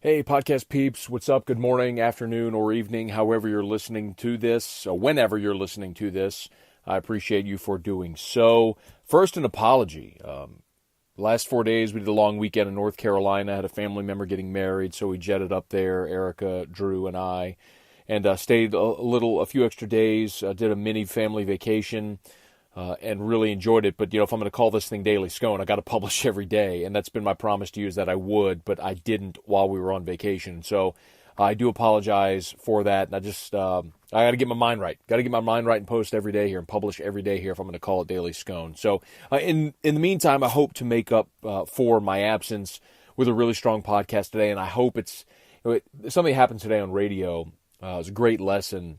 Hey, podcast peeps, what's up? Good morning, afternoon, or evening, however you're listening to this, whenever you're listening to this. I appreciate you for doing so. First, an apology. Last 4 days, we did a long weekend in North Carolina. I had a family member getting married, so we jetted up there, Erica, Drew, and I, and stayed a few extra days, did a mini family vacation. And really enjoyed it. But, if I'm going to call this thing Daily Scone, I got to publish every day. And that's been my promise to you is that I would, but I didn't while we were on vacation. So I do apologize for that. And I got to get my mind right. Got to get my mind right and post every day here and publish every day here if I'm going to call it Daily Scone. So in the meantime, I hope to make up for my absence with a really strong podcast today. And I hope something happened today on radio. It was a great lesson.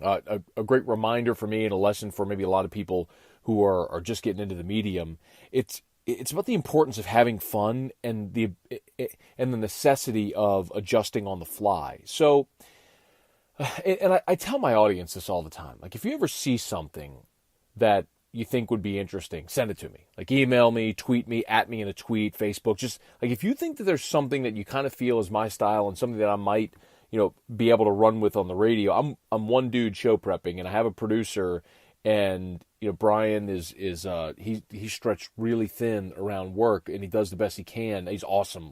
A great reminder for me and a lesson for maybe a lot of people who are just getting into the medium. It's about the importance of having fun and the necessity of adjusting on the fly. So, and I tell my audience this all the time. Like, if you ever see something that you think would be interesting, send it to me. Like, email me, tweet me, at me in a tweet, Facebook. Just like if you think that there's something that you kind of feel is my style and something that I might be able to run with on the radio. I'm one dude show prepping, and I have a producer, and Brian is he's stretched really thin around work, and he does the best he can. He's awesome,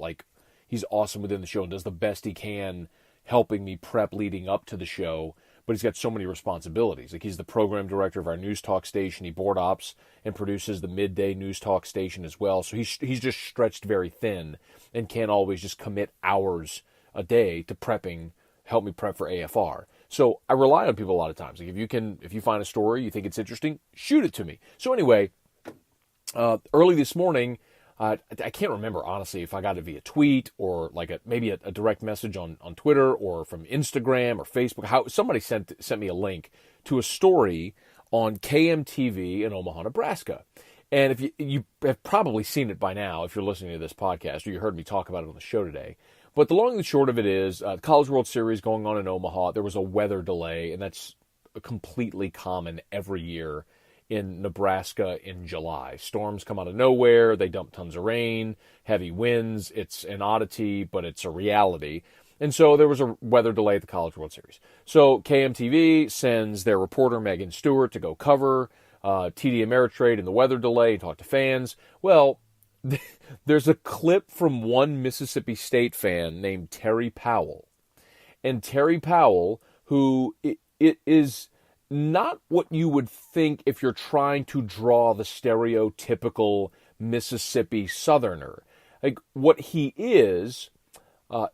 he's awesome within the show and does the best he can, helping me prep leading up to the show. But he's got so many responsibilities. Like, he's the program director of our news talk station. He board ops and produces the midday news talk station as well. So he's just stretched very thin and can't always just commit hours a day to prepping, help me prep for AFR. So I rely on people a lot of times. Like, if you find a story, you think it's interesting, shoot it to me. So anyway, early this morning, I can't remember, honestly, if I got it via tweet or maybe a direct message on Twitter or from Instagram or Facebook. Somebody sent me a link to a story on KMTV in Omaha, Nebraska. And if you have probably seen it by now, if you're listening to this podcast or you heard me talk about it on the show today. But the long and short of it is, the College World Series going on in Omaha, there was a weather delay, and that's completely common every year in Nebraska in July. Storms come out of nowhere, they dump tons of rain, heavy winds. It's an oddity, but it's a reality. And so there was a weather delay at the College World Series. So KMTV sends their reporter, Megan Stewart, to go cover TD Ameritrade and the weather delay and talk to fans. Well, there's a clip from one Mississippi State fan named Terry Powell. And Terry Powell, who it is not what you would think if you're trying to draw the stereotypical Mississippi Southerner. Like, what he is a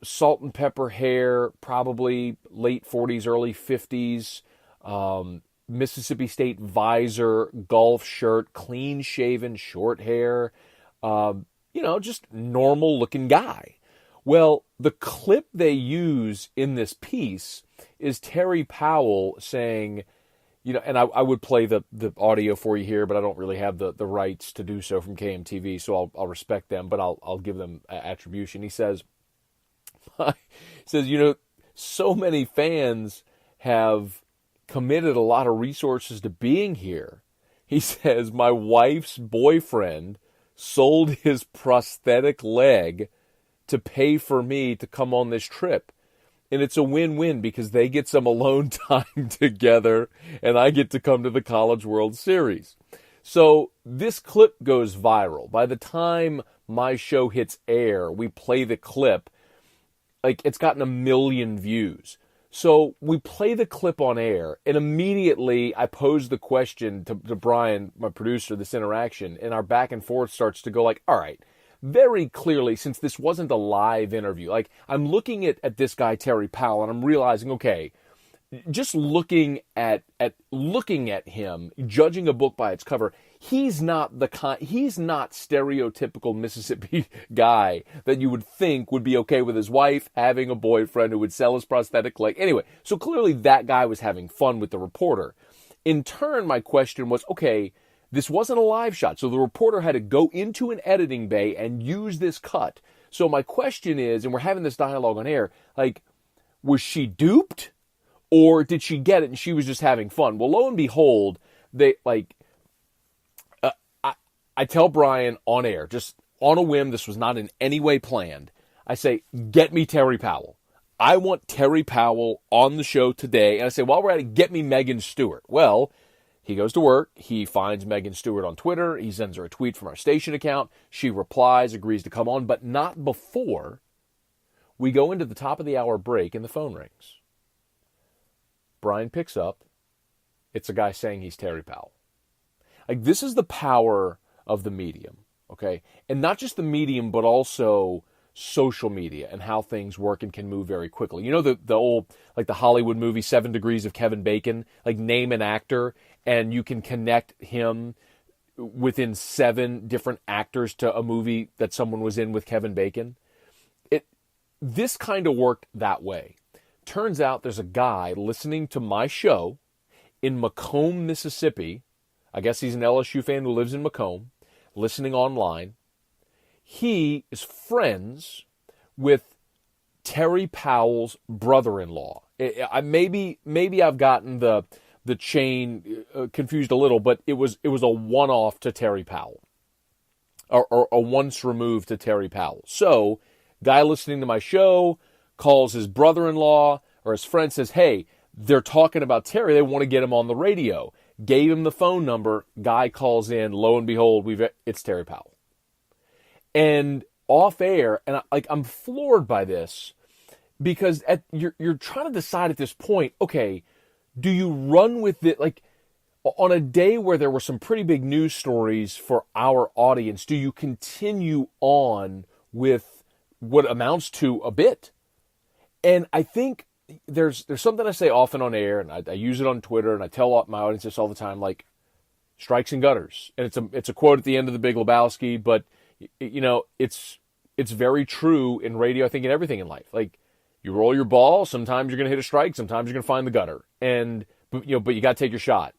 salt and pepper hair, probably late 40s, early 50s, Mississippi State visor, golf shirt, clean-shaven, short hair, just normal-looking guy. Well, the clip they use in this piece is Terry Powell saying, and I would play the audio for you here, but I don't really have the rights to do so from KMTV, so I'll respect them, but I'll give them attribution. He says, so many fans have committed a lot of resources to being here. He says, my wife's boyfriend sold his prosthetic leg to pay for me to come on this trip. And it's a win-win because they get some alone time together and I get to come to the College World Series. So this clip goes viral. By the time my show hits air, we play the clip, it's gotten 1 million views. So we play the clip on air, and immediately I pose the question to Brian, my producer, this interaction, and our back and forth starts to go all right, very clearly, since this wasn't a live interview, I'm looking at this guy, Terry Powell, and I'm realizing, okay, just looking at him, judging a book by its cover, he's not stereotypical Mississippi guy that you would think would be okay with his wife having a boyfriend who would sell his prosthetic leg. Anyway, so clearly that guy was having fun with the reporter. In turn, my question was, okay, this wasn't a live shot, so the reporter had to go into an editing bay and use this cut. So my question is, and we're having this dialogue on air, was she duped? Or did she get it and she was just having fun? Well, lo and behold, I tell Brian on air, just on a whim, this was not in any way planned. I say, get me Terry Powell. I want Terry Powell on the show today. And I say, while we're at it, get me Megan Stewart. Well, he goes to work. He finds Megan Stewart on Twitter. He sends her a tweet from our station account. She replies, agrees to come on, but not before we go into the top of the hour break and the phone rings. Brian picks up. It's a guy saying he's Terry Powell. Like, this is the power of the medium, okay? And not just the medium, but also social media and how things work and can move very quickly. You know the old, like the Hollywood movie 7 Degrees of Kevin Bacon? Like, name an actor and you can connect him within 7 different actors to a movie that someone was in with Kevin Bacon. This kind of worked that way. Turns out there's a guy listening to my show in Macomb, Mississippi. I guess he's an LSU fan who lives in Macomb, listening online. He is friends with Terry Powell's brother-in-law. Maybe I've gotten the chain confused a little, but it was a one-off to Terry Powell, or a once removed to Terry Powell. So, guy listening to my show calls his brother-in-law or his friend, says, hey, they're talking about Terry. They want to get him on the radio. Gave him the phone number. Guy calls in. Lo and behold, it's Terry Powell. And off air, and I'm floored by this, because you're trying to decide at this point, okay, do you run with it? Like, on a day where there were some pretty big news stories for our audience, do you continue on with what amounts to a bit? And I think there's something I say often on air, and I use it on Twitter, and I tell my audience this all the time, like, strikes and gutters. And it's a quote at the end of The Big Lebowski, but you know, it's very true in radio, I think, in everything in life. Like, you roll your ball, sometimes you're going to hit a strike, sometimes you're going to find the gutter. But you got to take your shot.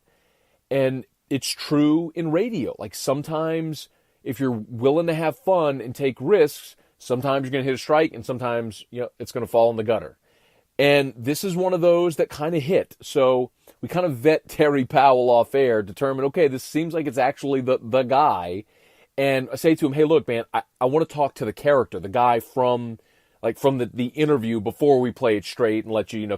And it's true in radio. Like, sometimes if you're willing to have fun and take risks, sometimes you're going to hit a strike, and sometimes, it's going to fall in the gutter. And this is one of those that kind of hit. So we kind of vet Terry Powell off air, determine, okay, this seems like it's actually the guy. And I say to him, hey, look, man, I want to talk to the character, the guy from the interview before we play it straight and let you,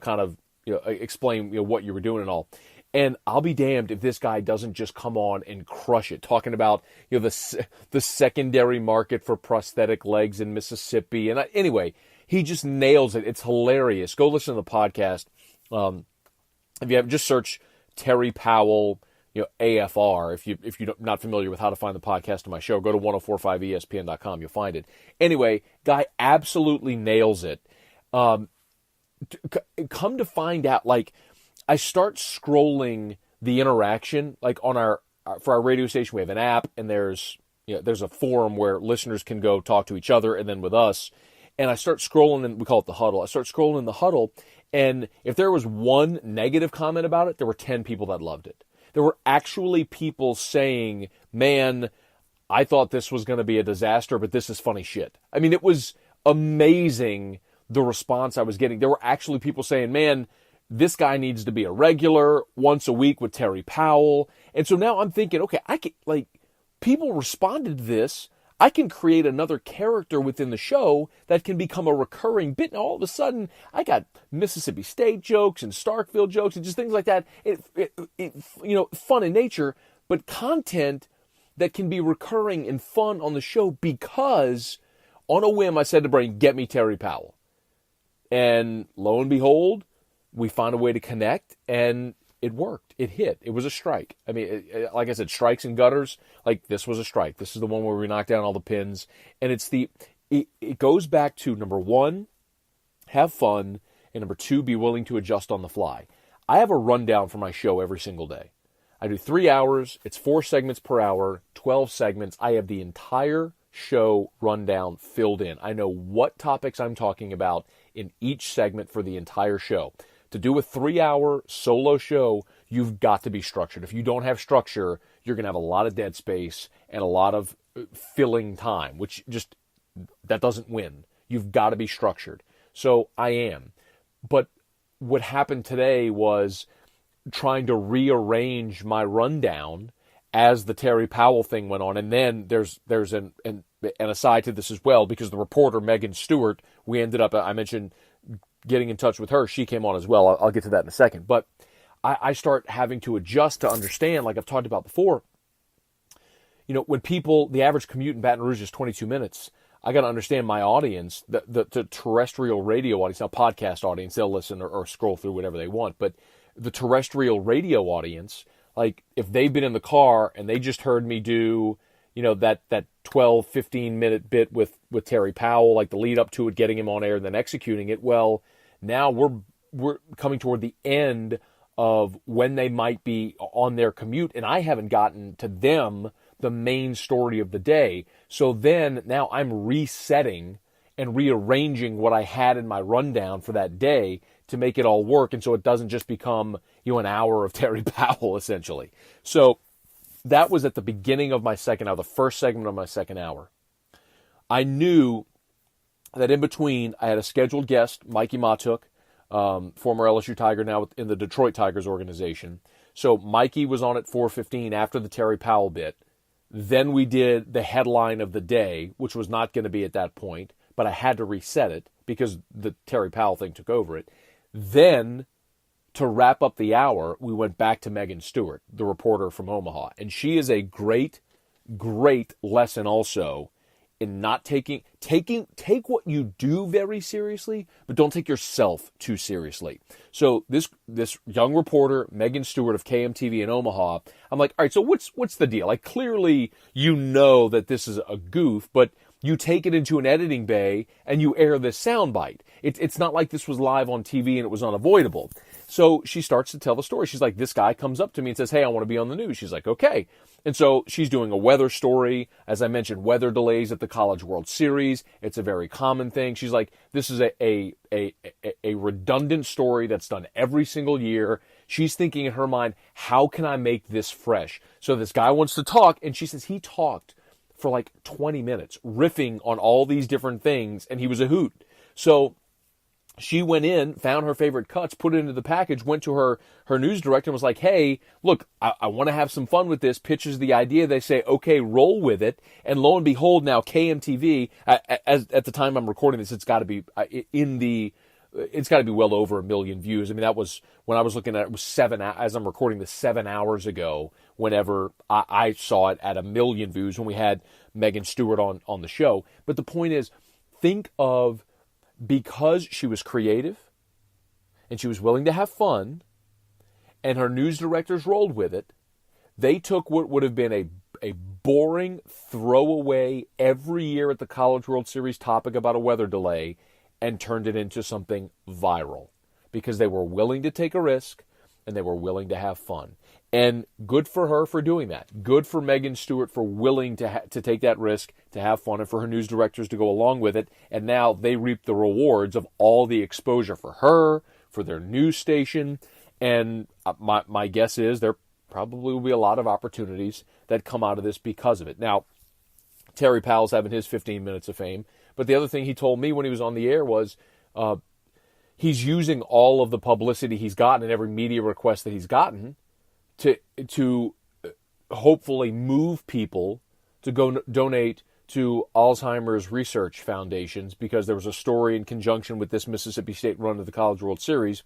explain, what you were doing and all. And I'll be damned if this guy doesn't just come on and crush it, talking about, the secondary market for prosthetic legs in Mississippi. And anyway, he just nails it. It's hilarious. Go listen to the podcast. If you have, just search Terry Powell, AFR. If you're not familiar with how to find the podcast of my show, go to 1045ESPN.com. You'll find it. Anyway, guy absolutely nails it. Come to find out, like, I start scrolling the interaction, like for our radio station, we have an app, and there's a forum where listeners can go talk to each other and then with us. And I start scrolling, and we call it the huddle. I start scrolling in the huddle, and if there was one negative comment about it, there were 10 people that loved it. There were actually people saying, man, I thought this was going to be a disaster, but this is funny shit. I mean, it was amazing, the response I was getting. There were actually people saying, man, this guy needs to be a regular once a week with Terry Powell. And so now I'm thinking, okay, I can, people responded to this. I can create another character within the show that can become a recurring bit. Now, all of a sudden, I got Mississippi State jokes and Starkville jokes and just things like that. Fun in nature, but content that can be recurring and fun on the show, because on a whim, I said to Brain, get me Terry Powell. And lo and behold, we found a way to connect, and it worked. It hit. It was a strike. I mean, like I said, strikes and gutters. Like, this was a strike. This is the one where we knocked down all the pins. And it goes back to, number one, have fun, and number two, be willing to adjust on the fly. I have a rundown for my show every single day. I do 3 hours. It's 4 segments per hour, 12 segments. I have the entire show rundown filled in. I know what topics I'm talking about in each segment for the entire show. To do a 3-hour solo show, you've got to be structured. If you don't have structure, you're going to have a lot of dead space and a lot of filling time, which just, that doesn't win. You've got to be structured. So I am. But what happened today was trying to rearrange my rundown as the Terry Powell thing went on. And then there's an aside to this as well, because the reporter, Megan Stewart, we ended up, I mentioned getting in touch with her. She came on as well. I'll get to that in a second. But I start having to adjust to understand, like I've talked about before, when people, the average commute in Baton Rouge is 22 minutes, I got to understand my audience, the terrestrial radio audience, now podcast audience, they'll listen or scroll through whatever they want. But the terrestrial radio audience, like if they've been in the car and they just heard me do, that 12, 15-minute bit with Terry Powell, like the lead up to it, getting him on air and then executing it. Well, now we're coming toward the end of when they might be on their commute, and I haven't gotten to them the main story of the day. So then now I'm resetting and rearranging what I had in my rundown for that day to make it all work. And so it doesn't just become, an hour of Terry Powell, essentially. So that was at the beginning of my second hour, the first segment of my second hour. I knew that in between I had a scheduled guest, Mikey Matuk, former LSU Tiger, now in the Detroit Tigers organization. So Mikey was on at 4:15 after the Terry Powell bit. Then we did the headline of the day, which was not going to be at that point, but I had to reset it because the Terry Powell thing took over it. Then, to wrap up the hour, we went back to Megan Stewart, the reporter from Omaha. And she is a great, great lesson also in not take what you do very seriously, but don't take yourself too seriously. So this young reporter, Megan Stewart of KMTV in Omaha, I'm like, all right, so what's the deal? Like, clearly you know that this is a goof, but you take it into an editing bay and you air this soundbite. It's not like this was live on TV and it was unavoidable. So she starts to tell the story. She's like, this guy comes up to me and says, hey, I want to be on the news. She's like, okay. And so she's doing a weather story. As I mentioned, weather delays at the College World Series. It's a very common thing. She's like, this is a redundant story that's done every single year. She's thinking in her mind, how can I make this fresh? So this guy wants to talk, and she says he talked for like 20 minutes, riffing on all these different things, and he was a hoot. So she went in, found her favorite cuts, put it into the package, went to her news director and was like, hey, look, I want to have some fun with this, pitches the idea. They say, okay, roll with it. And lo and behold, now KMTV, at the time I'm recording this, it's got to be it's got to be well over 1 million views. I mean, that was, when I was looking at it, was as I'm recording this, 7 hours ago, whenever I saw it at 1 million views when we had Megan Stewart on the show. But the point is, think of, because she was creative and she was willing to have fun and her news directors rolled with it, they took what would have been a boring throwaway every year at the College World Series topic about a weather delay and turned it into something viral because they were willing to take a risk and they were willing to have fun. And good for her for doing that. Good for Megan Stewart for willing to take that risk, to have fun, and for her news directors to go along with it. And now they reap the rewards of all the exposure for her, for their news station. And my guess is there probably will be a lot of opportunities that come out of this because of it. Now, Terry Powell's having his 15 minutes of fame. But the other thing he told me when he was on the air was he's using all of the publicity he's gotten and every media request that he's gotten to hopefully move people to go donate to Alzheimer's research foundations, because there was a story in conjunction with this Mississippi State run of the College World Series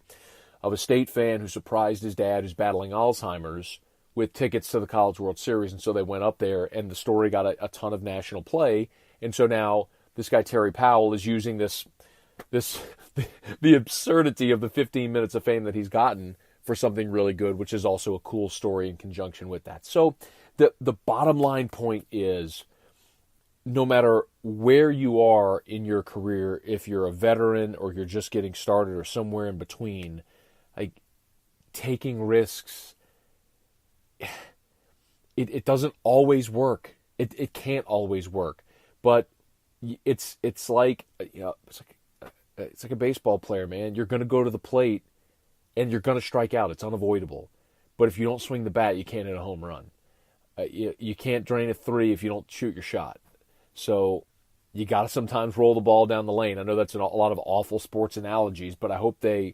of a State fan who surprised his dad who's battling Alzheimer's with tickets to the College World Series. And so they went up there and the story got a ton of national play. And so now this guy Terry Powell is using the absurdity of the 15 minutes of fame that he's gotten for something really good, which is also a cool story in conjunction with that. So the bottom line point is, no matter where you are in your career, if you're a veteran or you're just getting started or somewhere in between, like, taking risks, it doesn't always work. It can't always work, but it's like it's like a baseball player, man. You're going to go to the plate and you're going to strike out. It's unavoidable. But if you don't swing the bat, you can't hit a home run. You can't drain a three if you don't shoot your shot. So you got to sometimes roll the ball down the lane. I know that's a lot of awful sports analogies, but I hope they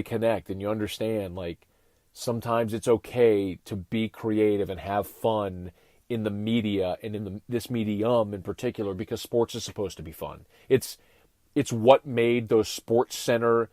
connect and you understand, like, sometimes it's okay to be creative and have fun in the media and in this medium in particular, because sports is supposed to be fun. It's what made those Sports Center.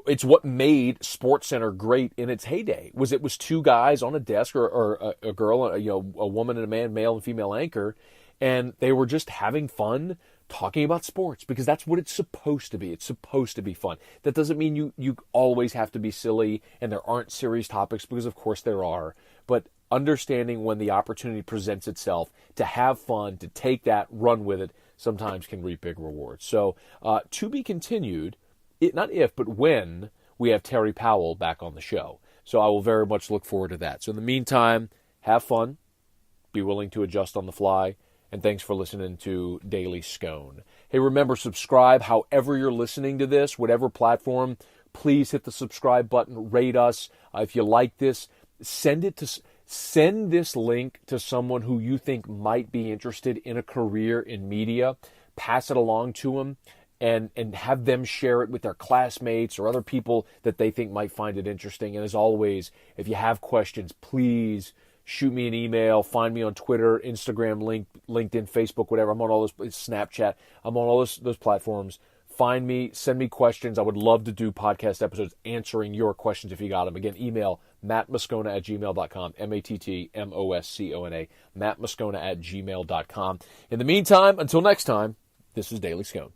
It's what made Sports Center great in its heyday. It was two guys on a desk, or a girl, a woman and a man, male and female anchor, and they were just having fun talking about sports, because that's what it's supposed to be. It's supposed to be fun. That doesn't mean you always have to be silly and there aren't serious topics, because of course there are. But understanding when the opportunity presents itself to have fun, to take that, run with it, sometimes can reap big rewards. So to be continued, not if, but when we have Terry Powell back on the show. So I will very much look forward to that. So in the meantime, have fun, be willing to adjust on the fly, and thanks for listening to Daily Scone. Hey, remember, subscribe however you're listening to this, whatever platform. Please hit the subscribe button, rate us. If you like this, send this link to someone who you think might be interested in a career in media. Pass it along to them and have them share it with their classmates or other people that they think might find it interesting. And as always, if you have questions, please shoot me an email, find me on Twitter, Instagram, LinkedIn, Facebook, whatever. I'm on all those, Snapchat. I'm on all those platforms. Find me, send me questions. I would love to do podcast episodes answering your questions if you got them. Again, email mattmoscona@gmail.com, MattMoscona, mattmoscona@gmail.com. In the meantime, until next time, this is Daily Scone.